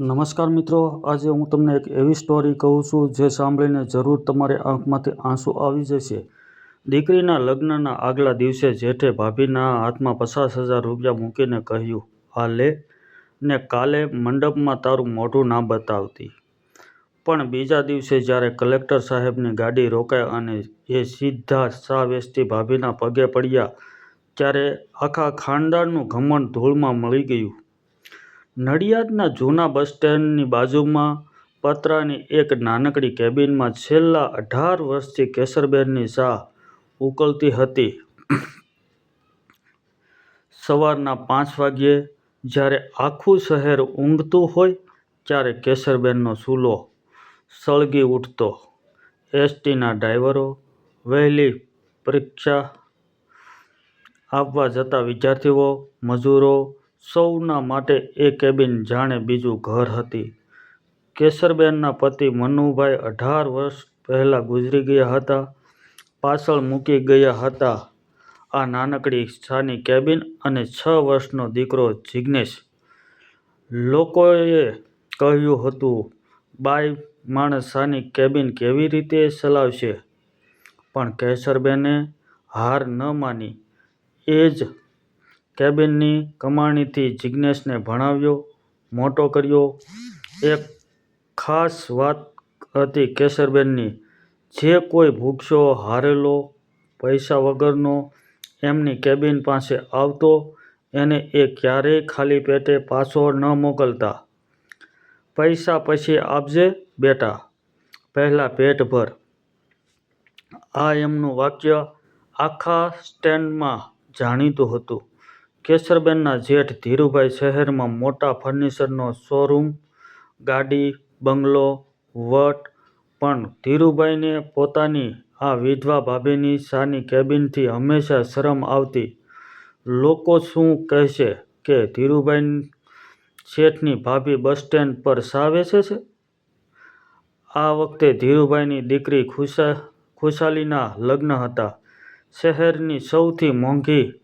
નમસ્કાર મિત્રો, આજે હું તમને એક એવી સ્ટોરી કહું છું જે સાંભળીને જરૂર તમારી આંખમાંથી આંસુ આવી જશે. દીકરીના લગ્નના આગલા દિવસે જેઠે ભાભીના હાથમાં 50,000 રૂપિયા મૂકીને કહ્યું, "આ લે ને કાલે મંડપમાં તારું મોઢું ના બતાવતી." પણ બીજા દિવસે જ્યારે કલેક્ટર સાહેબની ગાડી રોકાઈ અને એ સીધા શા વેચતી ભાભીના પગે પડ્યા ત્યારે આખા ખાનદાનનું ઘમંડ ધૂળમાં મળી ગયું. નડિયાદના જૂના બસ સ્ટેન્ડની બાજુમાં પતરાની એક નાનકડી કેબિનમાં છેલ્લા 18 વર્ષથી કેસરબેનની ચા ઉકળતી હતી. સવારના 5 વાગ્યે જ્યારે આખું શહેર ઊંઘતું હોય ત્યારે કેસરબેનનો ચૂલો સળગી ઉઠતો. એસટીના ડ્રાઈવરો, વહેલી પરીક્ષા આપવા જતા વિદ્યાર્થીઓ, મજૂરો સૌના માટે એ કેબિન જાણે બીજું ઘર હતી. કેસરબેનના પતિ મનુભાઈ 18 વર્ષ પહેલાં ગુજરી ગયા હતા. પાછળ મૂકી ગયા હતા આ નાનકડી ચાની કેબિન અને 6 વર્ષનો દીકરો જિગ્નેશ. લોકોએ કહ્યું હતું, બાઈ માણસ ચાની કેબિન કેવી રીતે ચલાવશે? પણ કેસરબેને હાર ન માની. એ જ કેબિનની કમાણીથી જિગ્નેશને ભણાવ્યો, મોટો કર્યો. એક ખાસ વાત હતી કેસરબેનની, જે કોઈ ભૂખ્યો, હારેલો, પૈસા વગરનો એમની કેબિન પાસે આવતો એને એ ક્યારેય ખાલી પેટે પાછો ન મોકલતા. "પૈસા પછી આપજે બેટા, પહેલાં પેટ ભર." આ એમનું વાક્ય આખા સ્ટેન્ડમાં જાણીતું હતું. કેસરબેનના જેઠ ધીરુભાઈ શહેરમાં મોટા ફર્નિચરનો શોરૂમ, ગાડી, બંગલો, વટ. પણ ધીરુભાઈને પોતાની આ વિધવા ભાભીની ચાની કેબિનથી હંમેશા શરમ આવતી. લોકો શું કહેશે કે ધીરુભાઈ શેઠની ભાભી બસ સ્ટેન્ડ પર ચા વેચે છે? આ વખતે ધીરુભાઈની દીકરી ખુશાલીના લગ્ન હતા. શહેરની સૌથી મોંઘી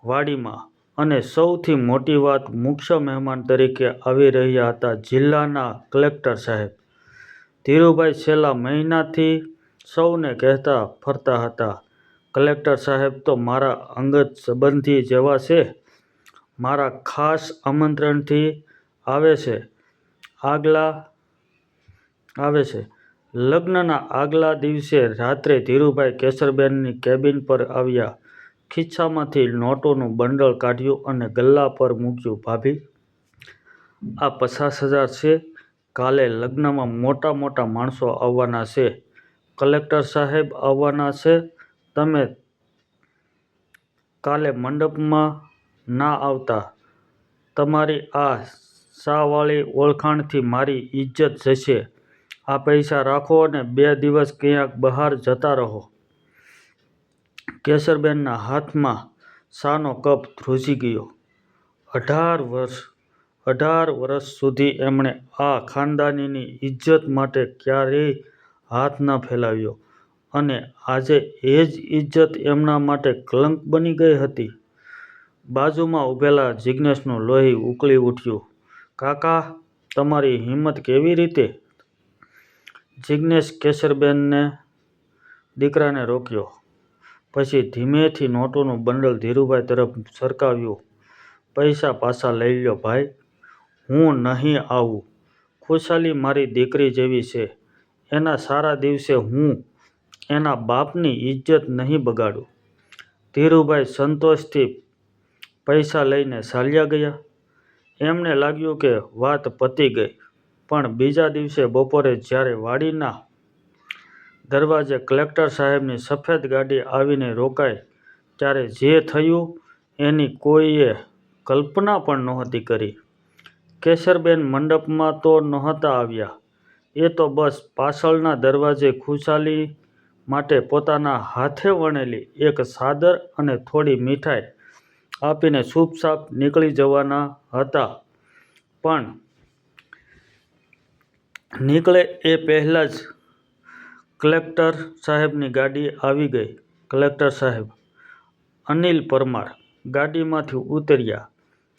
વાડીમાં. અને સૌથી મોટી વાત, મુખ્ય મહેમાન તરીકે આવી રહ્યા હતા જિલ્લાના કલેક્ટર સાહેબ. ધીરુભાઈ છેલ્લા મહિનાથી સૌને કહેતા ફરતા હતા, "કલેક્ટર સાહેબ તો મારા અંગત સંબંધી જેવા છે. મારા ખાસ આમંત્રણથી આવે છે." લગ્નના આગલા દિવસે રાત્રે ધીરુભાઈ કેસરબેનની કેબિન પર આવ્યા. ખિસ્સામાંથી નોટોનું બંડલ કાઢ્યું અને ગલ્લા પર મૂક્યું. "ભાભી, આ 50,000 છે. કાલે લગ્નમાં મોટા મોટા માણસો આવવાના છે. કલેક્ટર સાહેબ આવવાના છે. તમે કાલે મંડપમાં ના આવતા. તમારી આ ચાવાળી ઓળખાણથી મારી ઇજ્જત જશે. આ પૈસા રાખો અને 2 દિવસ ક્યાંક બહાર જતા રહો." કેસરબેનના હાથમાં ચાનો કપ ધ્રુજી ગયો. 18 વર્ષ સુધી એમણે આ ખાનદાનની ઇજ્જત માટે ક્યારેય હાથ ન ફેલાવ્યો અને આજે એ જ ઇજ્જત એમના માટે કલંક બની ગઈ હતી. બાજુમાં ઊભેલા જિગ્નેશનું લોહી ઉકળી ઉઠ્યું. "કાકા, તમારી હિંમત કેવી રીતે?" જિગ્નેશ કેસરબેનના દીકરાને રોક્યો. પછી ધીમેથી નોટોનું બંડલ ધીરુભાઈ તરફ સરકાવ્યું. "પૈસા પાછા લઈ લ્યો ભાઈ. હું નહીં આવું. ખુશાલી મારી દીકરી જેવી છે. એના સારા દિવસે હું એના બાપની ઇજ્જત નહીં બગાડું." ધીરુભાઈ સંતોષથી પૈસા લઈને ચાલ્યા ગયા. એમને લાગ્યું કે વાત પતી ગઈ. પણ બીજા દિવસે બપોરે જ્યારે વાડીના દરવાજે કલેક્ટર સાહેબની સફેદ ગાડી આવીને રોકાઈ ત્યારે જે થયું એની કોઈએ કલ્પના પણ નહોતી કરી. કેસરબેન મંડપમાં તો નહોતા આવ્યા. એ તો બસ પાછળના દરવાજે ખુશાલી માટે પોતાના હાથે વણેલી એક ચાદર અને થોડી મીઠાઈ આપીને ચૂપચાપ નીકળી જવાના હતા. પણ નીકળે એ પહેલાં જ કલેક્ટર સાહેબની ગાડી આવી ગઈ. કલેક્ટર સાહેબ અનિલ પરમાર ગાડીમાંથી ઉતર્યા.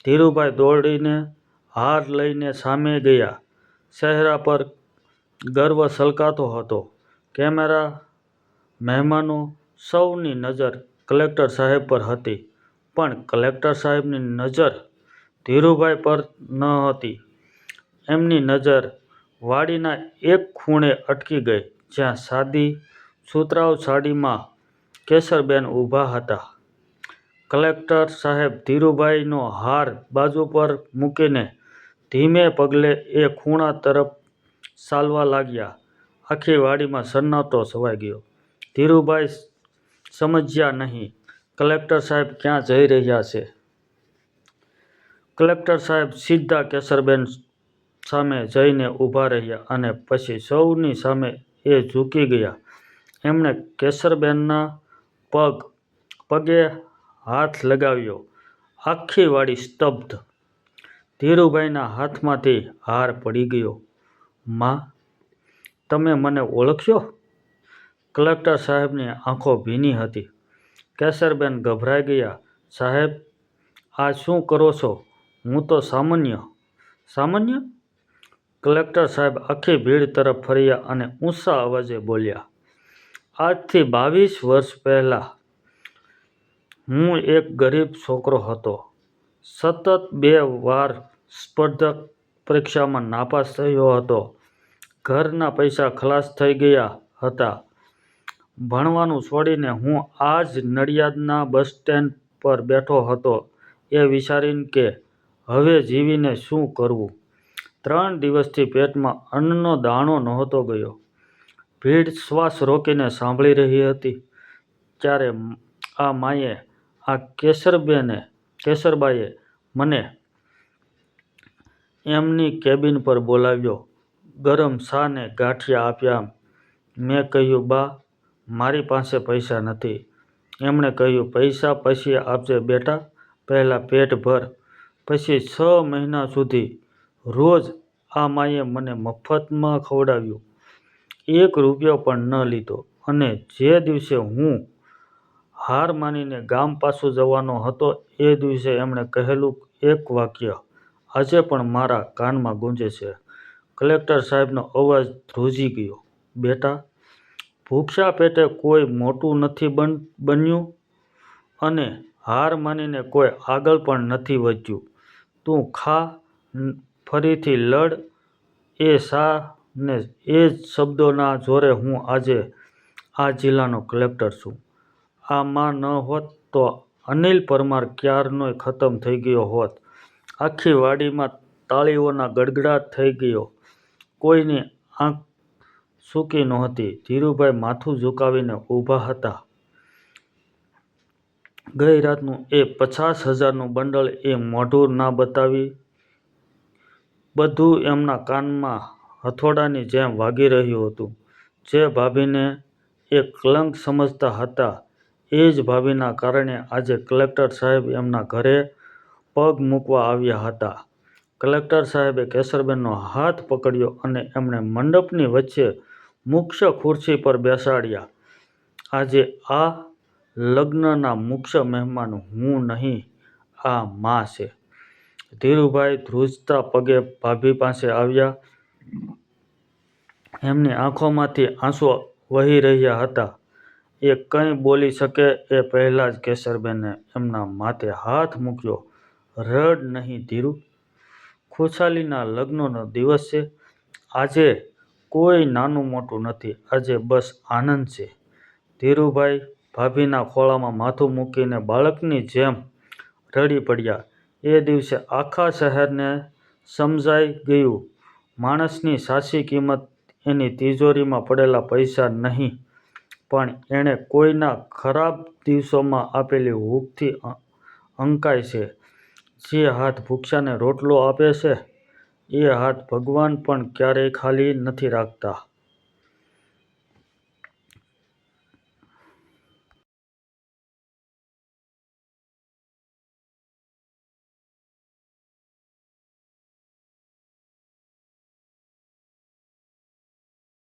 ધીરુભાઈ દોડીને હાર લઈને સામે ગયા. ચહેરા પર ગર્વ છલકાતો હતો. કેમેરા, મહેમાનો સૌની નજર કલેક્ટર સાહેબ પર હતી, પણ કલેક્ટર સાહેબની નજર ધીરુભાઈ પર ન હતી. એમની નજર વાડીના એક ખૂણે અટકી ગઈ, જ્યાં સાદી સુતરાઉ સાડીમાં કેશરબેન ઊભા હતા. કલેક્ટર સાહેબ ધીરુભાઈનો હાર બાજુ પર મૂકીને ધીમે પગલે એ ખૂણા તરફ ચાલવા લાગ્યા. આખી વાડીમાં સન્નાટો છવાઈ ગયો. ધીરુભાઈ સમજ્યા નહીં, કલેક્ટર સાહેબ ક્યાં જઈ રહ્યા છે. કલેક્ટર સાહેબ સીધા કેશરબેન સામે જઈને ઊભા રહ્યા અને પછી સૌની સામે એ ઝૂકી ગયા. એમણે કેશરબેનના પગે હાથ લગાવ્યો. આખી વાડી સ્તબ્ધ. ધીરુભાઈના હાથમાંથી હાર પડી ગયો. માં, તમે મને ઓળખ્યો? કલેક્ટર સાહેબની આંખો ભીની હતી. કેશરબેન ગભરાઈ ગયા. સાહેબ, આ શું કરો છો? હું તો સામાન્ય. સામાન્ય? કલેક્ટર સાહેબ આખી ભીડ તરફ ફર્યા અને ઊંચા અવાજે બોલ્યા, આજથી 22 વર્ષ પહેલાં હું એક ગરીબ છોકરો હતો. સતત 2 વાર સ્પર્ધક પરીક્ષામાં નાપાસ થયો હતો. ઘરના પૈસા ખલાસ થઈ ગયા હતા. ભણવાનું છોડીને હું આ જ નડિયાદના બસ સ્ટેન્ડ પર બેઠો હતો, એ વિચારીને કે હવે જીવીને શું કરવું. 3 દિવસથી પેટમાં અન્નનો દાણો નહોતો ગયો. ભીડ શ્વાસ રોકીને સાંભળી રહી હતી. ત્યારે આ માએ, આ કેશરબાઈએ મને એમની કેબિન પર બોલાવ્યો. ગરમ ચા ને ગાંઠિયા આપ્યા. મેં કહ્યું, બા, મારી પાસે પૈસા નથી. એમણે કહ્યું, પૈસા પછી આપજે બેટા, પહેલાં પેટ ભર. પછી 6 મહિના સુધી રોજ આ માએ મને મફતમાં ખવડાવ્યું. 1 રૂપિયો પણ ન લીધો. અને જે દિવસે હું હાર માનીને ગામ પાછું જવાનો હતો, એ દિવસે એમણે કહેલું એક વાક્ય આજે પણ મારા કાનમાં ગૂંજે છે. કલેક્ટર સાહેબનો અવાજ ધ્રુજી ગયો, બેટા, ભૂખ્યા પેટે કોઈ મોટું નથી બન્યું અને હાર માનીને કોઈ આગળ પણ નથી વધ્યું. તું ખા, ફરીથી લડ. એ શા ને એ જ શબ્દોના જોરે હું આજે આ જિલ્લાનો કલેક્ટર છું. આ માં ન હોત તો અનિલ પરમાર ક્યારનોય ખતમ થઈ ગયો હોત. આખી વાડીમાં તાળીઓના ગડગડાટ થઈ ગયો. કોઈની આંખ સૂકી નહોતી. ધીરુભાઈ માથું ઝુકાવીને ઊભા હતા. ગઈ રાતનું એ 50,000નું બંડલ એ મોઢું ના બતાવી બધું એમના કાનમાં હથોડાની જેમ વાગી રહ્યું હતું. જે ભાભીને એ કલંક સમજતા હતા, એ જ ભાભીના કારણે આજે કલેક્ટર સાહેબ એમના ઘરે પગ મૂકવા આવ્યા હતા. કલેક્ટર સાહેબે કેશરબેનનો હાથ પકડ્યો અને એમણે મંડપની વચ્ચે મુખ્ય ખુરશી પર બેસાડ્યા. આજે આ લગ્નના મુખ્ય મહેમાન હું નહીં, આ માં છે. ધીરુભાઈ ધ્રુજતા પગે ભાભી પાસે આવ્યા. એમની આંખોમાંથી આંસુ વહી રહ્યા હતા. એ કંઈ બોલી શકે એ પહેલાં જ કેશરબેને એમના માથે હાથ મૂક્યો. રડ નહીં ધીરુ, ખુશાલીના લગ્નનો દિવસ છે. આજે કોઈ નાનું મોટું નથી, આજે બસ આનંદ છે. ધીરુભાઈ ભાભીના ખોળામાં માથું મૂકીને બાળકની જેમ રડી પડ્યા. એ દિવસે આખા શહેરને સમજાઈ ગયું, માણસની સાચી કિંમત એની તિજોરીમાં પડેલા પૈસા નહીં, પણ એણે કોઈના ખરાબ દિવસોમાં આપેલી હૂંફથી અંકાય છે. જે હાથ ભૂખ્યાને રોટલો આપે છે, એ હાથ ભગવાન પણ ક્યારેય ખાલી નથી રાખતા.